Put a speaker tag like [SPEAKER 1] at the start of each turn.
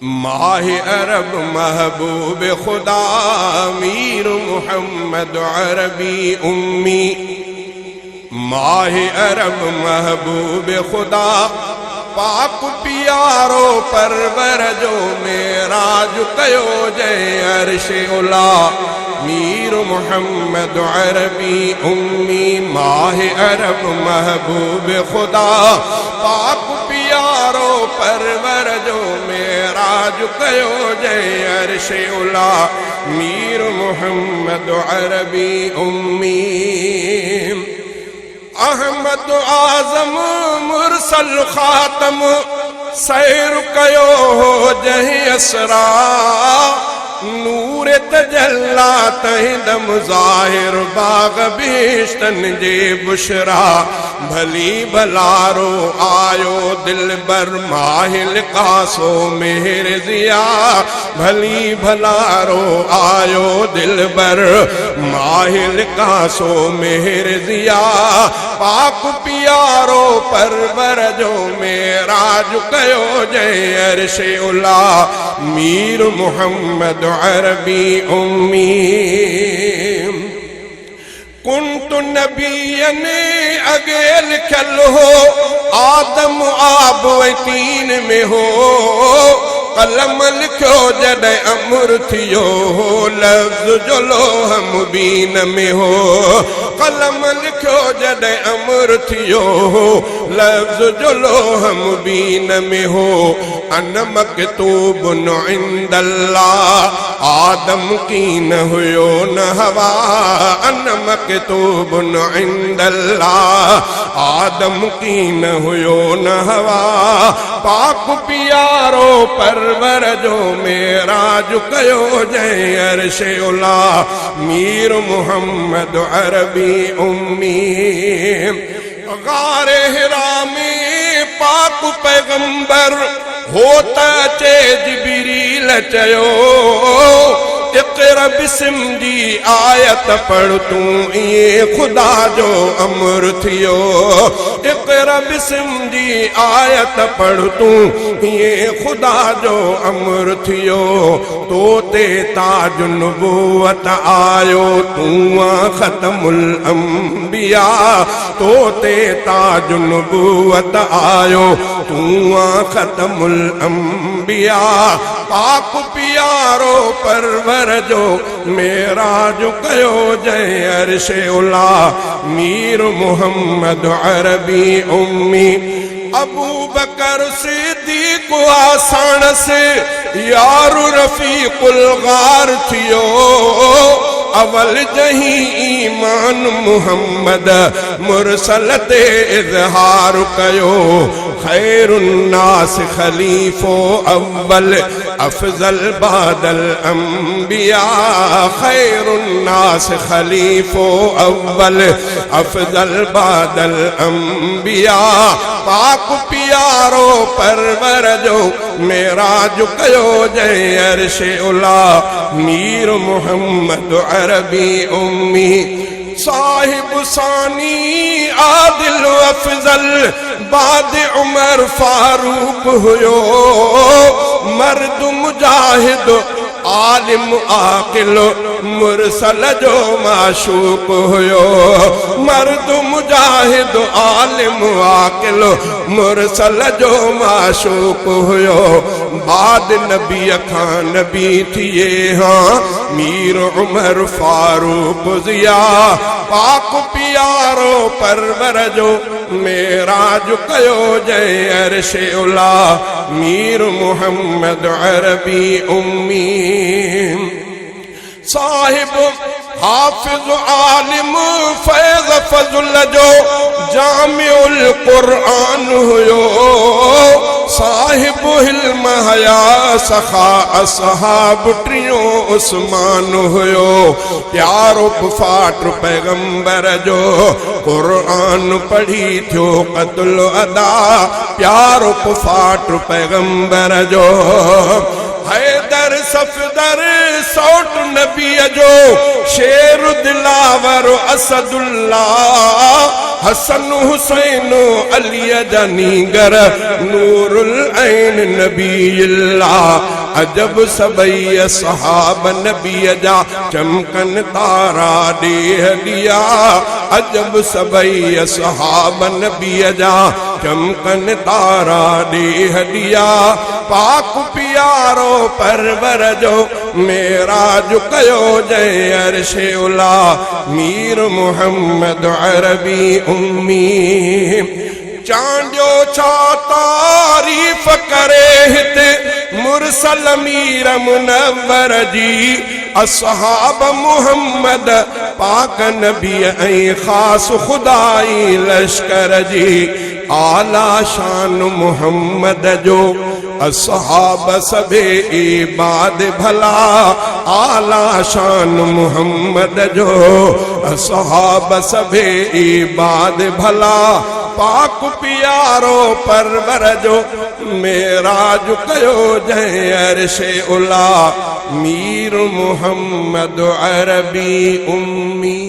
[SPEAKER 1] माह अरब महबूब खुदा मीर मोहम्मद अरबी उम्मी। माह अरब महबूब खुदा पाक प्यारो परवर जो मेराज कयो जय अर्श उला मीर मोहम्मद अरबी उम्मी। माह अरब महबूब खुदा पाक प्यारो परवर जो मेराज कयो जय अर्श उला मीर मोहम्मद अरबी उम्मी। अहमद आज़म मुरसल खातम सैर कयो हो जह असरा नूर तजल्ला तहिंदम ज़ाहिर बाग बेश्तन जे बुशरा। भली भलारो आयो दिल बर माहिल कासो मेहर जिया। भली भलारो आयो दिल बर माहिल कासो मेहर जिया। पाक प्यारो परवर जो मेराज कयो जय अर्श उला मीर मोहम्मद अरबी उम्मी। कुंत नबियन अगे लिखल हो आदम आब तीन में हो। कलम लिखो जद अमर थियो लफ्ज़ जो लोह मुबीन में हो। कलम लिखो जद अमर थियो लफ्ज़ जो लोह मुबीन में हो। अन मकतूबुन इंदल्लाह आदम की न हुयो न हवा। अन मकतूबुन इंदल्लाह आदम की न हुयो न हवा। पाक प्यारो परवर जो मेराज कयो जय अर्श उला मीर मोहम्मद अरबी उम्मी। गारे हिरा में पाक पैगंबर होता चे जिब्रील चयो। इक़रा बिस्म जी आयत पढ़ तू ये खुदा जो अमर थियो। इक़रा बिस्म जी आयत पढ़ तू ये खुदा जो अमर थियो। तो ते ताज नबूवत आयो तू ख़त्मुल अंबिया। तो ते ताज नबूवत आयो तू ख़त्मुल अंबिया। पाक प्यारो परवर जो मेराज कयो जय अर्श उला मीर मोहम्मद अरबी उम्मी। अबू बकर सिद्दीक़ आसान से यार रफीकुल गार थियो। अवल जही ईमान मोहम्मद मुरसल ते इज़हार कयो। खैरुन्नास खलीफो अव्वल अफजल बादल अंबिया। खैरुन्नास खलीफो अव्वल अफजल बादल अंबिया। पाक प्यारो परवर जो मेराज कयो जय अर्श उला मीर मोहम्मद अरबी उम्मी। साहिब सानी आदिल अफजल बाद उमर फारूक हुयो। मर्द मुजाहिद आलिम आकिल मुरसल जो माशूक हुयो। मर्द मुजाहिद आलिम आकिल मुरसल जो माशूक हुयो। बाद नबी खां नबी थिए हाँ मीर उमर फारूक जिया। पाक प्यारो परवर जो मेराज कयो जय अर्श उला मीर मोहम्मद अरबी उम्मी। साहिब हाफिज आलिम फैज़ फज़ल जो जामिउल कुरआन हुयो। साहिब हिल्म हया सखा असहाब ट्रियो उस्मान हुयो। प्यारो फाट पैगंबर जो कुरआन पढ़ी थियो क़त्ल अदा। प्यारो फाट पैगंबर जो हैदर सफदर सौट नबी जो शेर दिलावर असदुल्ला। हसन हुसैन अली जनीगर नूरुल ऐन नबी अल्लाह अजब सबई सहाब नबी जा चमकन तारा ॾेह दिया अजब सबई सहाब नबी जा चमकन तारा ॾेह दिया पाक प्यारो परवर जो मेराज कयो जय अर्शे उला मीर मोहम्मद अरबी उम्मी चांडियो छा तारीफ़ करे हिते मुरसल मीर मुनव्वर जी असहाब मुहम्मद पाक नबी ऐं ख़ास खुदाई लश्कर जी आला शान मुहम्मद जो असहाब सबे इबाद भला आला शान मुहम्मद जो असहाब सबे इबाद भला पाक प्यारो परवर जो मेराज कयो जय अर्शे उला मीर मुहम्मद अरबी उम्मी।